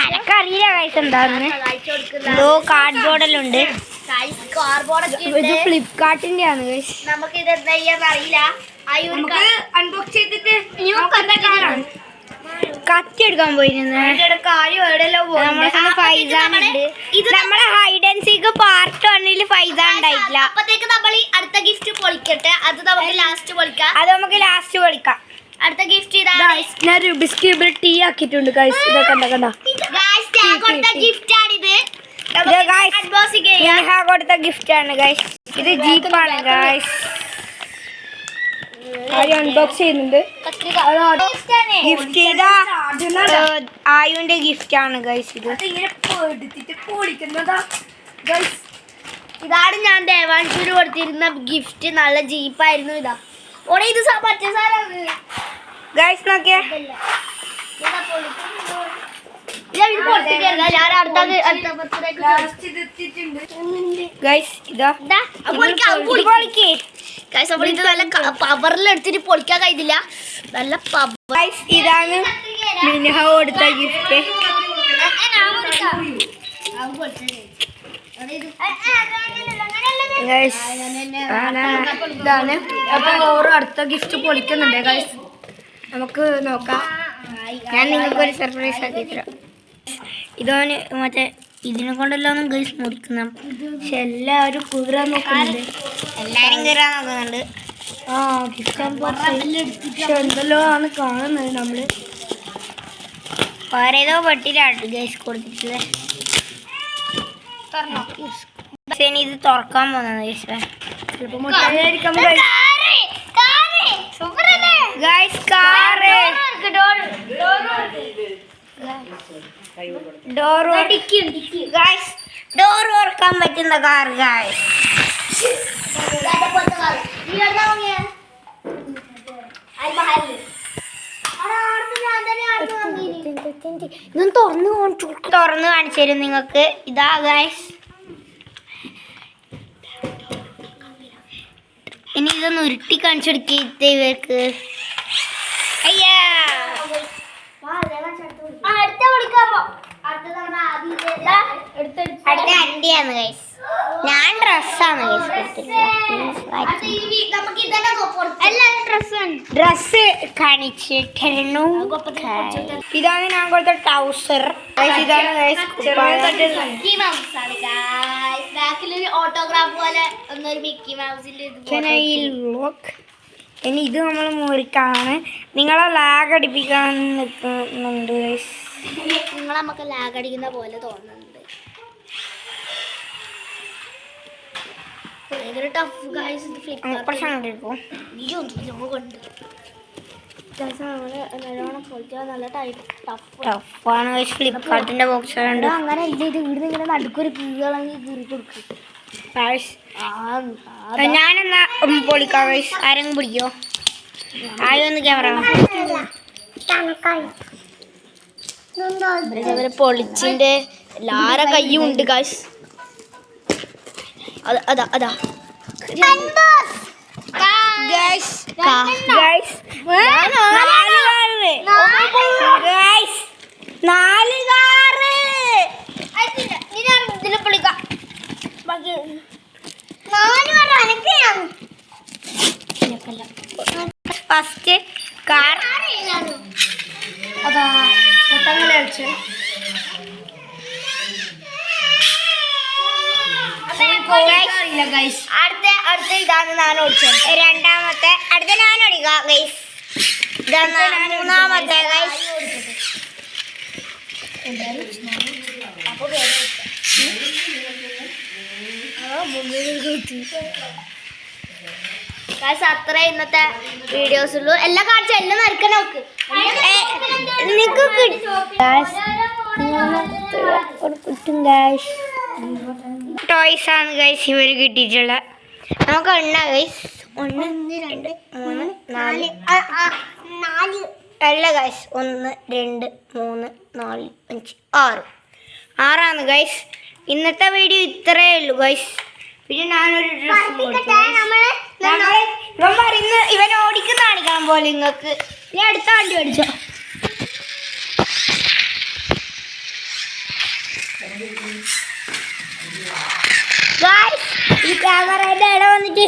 എനിക്കറിയില്ല ഗൈസ് എന്താന്ന്. കാർഡ്ബോർഡിലുണ്ട്. ഫ്ലിപ്കാർട്ടിന്റെ ആണ് ഗൈസ്. നമുക്ക് ഇത് എന്താ ചെയ്യാന്ന് അറിയില്ല. അൺബോക്സ് ചെയ്തിട്ട് കത്തി എടുക്കാൻ പോയിരുന്നു. നമ്മളെ ഹൈഡ് ആൻഡ് സീക്ക് പാർട്ട് 1 ഫൈസ ഉണ്ടായിട്ടില്ല. അപ്പത്തേക്ക് നമ്മൾ അടുത്ത ഗിഫ്റ്റ് പൊളിക്കട്ടെ. അത് നമുക്ക് ലാസ്റ്റ് പൊളിക്കാം. അടുത്ത ഗിഫ്റ്റ് ഞാൻ റുബിക്സ് ക്യൂബിൽ ടീ ആക്കിയിട്ടുണ്ട് ഗൈസ്. കൊടുത്ത ഗിഫ്റ്റ് ആണിത്. കൊടുത്ത ഗിഫ്റ്റ് ആണ് ഗൈസ്. ഇത് ജീപ്പാണ് ഗൈസ്. അൺബോക്സ് ചെയ്യുന്നുണ്ട്. ഗിഫ്റ്റ് ചെയ്ത ആയുവിന്റെ ഗിഫ്റ്റ് ആണ് ഗൈസ്. ഇതാണ് ഞാൻ ദേവാൻഷൂര് കൊടുത്തിരുന്ന ഗിഫ്റ്റ്. നല്ല ജീപ്പായിരുന്നു. ഇതാ ഓടെ ഇത് മറ്റേ സാധനം ഗൈസ് നോക്കിയേ. നല്ല പവറിൽ എടുത്തിട്ട് പൊളിക്കാൻ കഴിയുന്നില്ല. നല്ല ഇതാണ് മിനഹ കൊടുത്ത ഗിഫ്റ്റ്. ഇതാണ്. അപ്പൊ ഓരോ അടുത്ത ഗിഫ്റ്റ് പൊളിക്കുന്നുണ്ട് ഗൈസ്. നമുക്ക് നോക്കാം. ഞാൻ നിങ്ങൾക്കൊരു സർപ്രൈസ് ആക്കി തരാം. ഇതാണ് മറ്റേ ഇതിനെ കൊണ്ടെല്ലാം ഗൈസ് മുറിക്കുന്ന. പക്ഷെ എല്ലാവരും കീറാൻ നോക്കുന്നുണ്ട്. ആ കിച്ചൺ പക്ഷെ എന്തെല്ലോ ആണ് കാണുന്നത്. നമ്മള് വേറേതോ പെട്ടിയിലാണ് ഗൈസ് കൊടുത്തിട്ടുള്ളത്. ഇത് തുറക്കാൻ പോകുന്നത് ഗൈസ്. ചിലപ്പോ മുട്ടായിരിക്കാം ഗൈസ്. കാറ് ഡോർ തുറക്കാൻ പറ്റുന്ന കാർ ഗൈസ്. ഞാൻ തുറന്ന് കാണിച്ചു തരും നിങ്ങൾക്ക്. ഇതാ ഗൈസ്. ഇനി ഇതൊന്ന് ഉരുട്ടി കാണിച്ചെടുക്കിട്ട് ഇവർക്ക്. അയ്യാ അടുത്ത അണ്ടിയാണ് ഗൈസ്. ഞാൻ ഡ്രസ്സാണ് ഡ്രസ് കാണിച്ചിട്ടിരുന്നു. ഇതാണ് ഞാൻ കൊടുത്ത ട്രൗസർ. ഇതാണ് ഓട്ടോഗ്രാഫ് പോലെ മിക്കി മൗസിന്റെ. ഇനി ഇത് നമ്മൾ മുറിക്കാണ്. നിങ്ങളെ ലാഗ് അടിപ്പിക്കാൻ നിൽക്കുന്നുണ്ട് ഗൈസ്. നിങ്ങൾ നമുക്ക് ലാഗ് അടിക്കുന്ന പോലെ തോന്നുന്നുണ്ട്. ഭയങ്കര ടഫ് ഗൈസ്. ഇത് ഫ്ലിപ്കാർട്ട് ടഫാണ് ഗൈസ്. ഫ്ലിപ്കാർട്ടിന്റെ ബോക്സ് ഉണ്ട്. അങ്ങനെ ഇത് ഇവിടെ ഇങ്ങനെ നടുക്കൊരു കീറി കൊടുക്കും. ഞാനെന്നാ പൊളിക്കാം ഗൈസ്. ആരെങ്കിലും പിടിക്കോ? ആയൊന്ന് ക്യാമറ പൊളിച്ചിന്റെ എല്ലാരെ കയ്യും ഉണ്ട് ഗൈസ്. അതാ അതാ നാല് കാറ് ഇതിൽ പൊളിക്കാം. First car. അതാ പൊട്ടങ്ങളെ കളിച്ച് അടുത്ത ഇതാണ് ഞാൻ ഓടിച്ചത്. രണ്ടാമത്തെ അടുത്ത ഞാൻ ഓടിക്കാം ഗൈസ്. ഇതാണ് മൂന്നാമത്തെ ഗൈസ്. അത്ര ഇന്നത്തെ വീഡിയോസുള്ളൂ. എല്ലാം കാണിച്ചു എല്ലാം നറുക്കാൻ നോക്ക്. ടോയ്സ് ആണ് ഗൈസ് ഇവര് കിട്ടിയിട്ടുള്ള. നമുക്ക് എണ്ണ ഗൈസ്. 1 2 3 4 അല്ല ഗൈസ്. 1 2 3 4 5 6 ആറാണ് ഗൈസ്. ഇന്നത്തെ വീഡിയോ ഇത്രയേ ഉള്ളൂ ഗൈസ്. പിന്നെ ഞാനൊരു ഡ്രസ് ഇവൻ ഓടിക്കുന്ന കാണിക്കാൻ പോലെ നിങ്ങൾക്ക്. ഇനി അടുത്ത വണ്ടി മേടിച്ചോ. ഗായ്സ് ഈ ക്യാമറയുടെ ഇട വന്നിട്ട്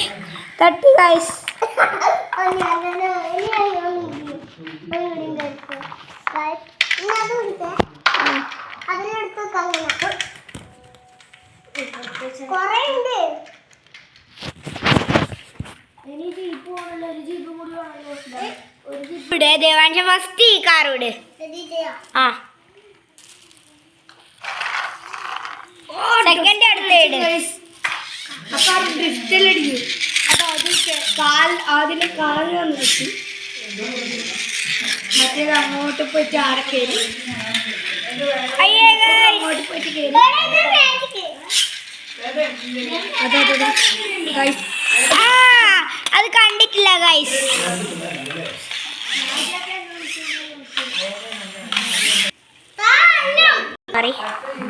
തട്ടി ഗായ്സ്. ഇവിടെ ദേവാൻഷ ഫസ്റ്റ് ഈ കാറോട് ആ സെക്കൻഡ് അടുത്തേട്. അപ്പൊ ആ ഡ്രിഫ്റ്റിലടിക്കും. അപ്പൊ അത് അതിന്റെ കാല് വന്ന് വെച്ചു. മറ്റേത് അങ്ങോട്ട് പോയിട്ട് ആടെ കയറി. അങ്ങോട്ട് പോയിട്ട് കയറി. അതെ ഗൈസ്. അത് കണ്ടിട്ടില്ല ഗൈസ്.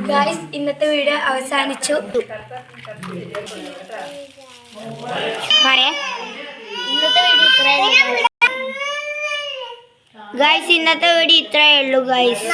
ഗൈസ് ഇന്നത്തെ വീഡിയോ അവസാനിച്ചു. ഗൈസ് ഇന്നത്തെ വീഡിയോ ഇത്രയേ ഉള്ളൂ ഗൈസ്.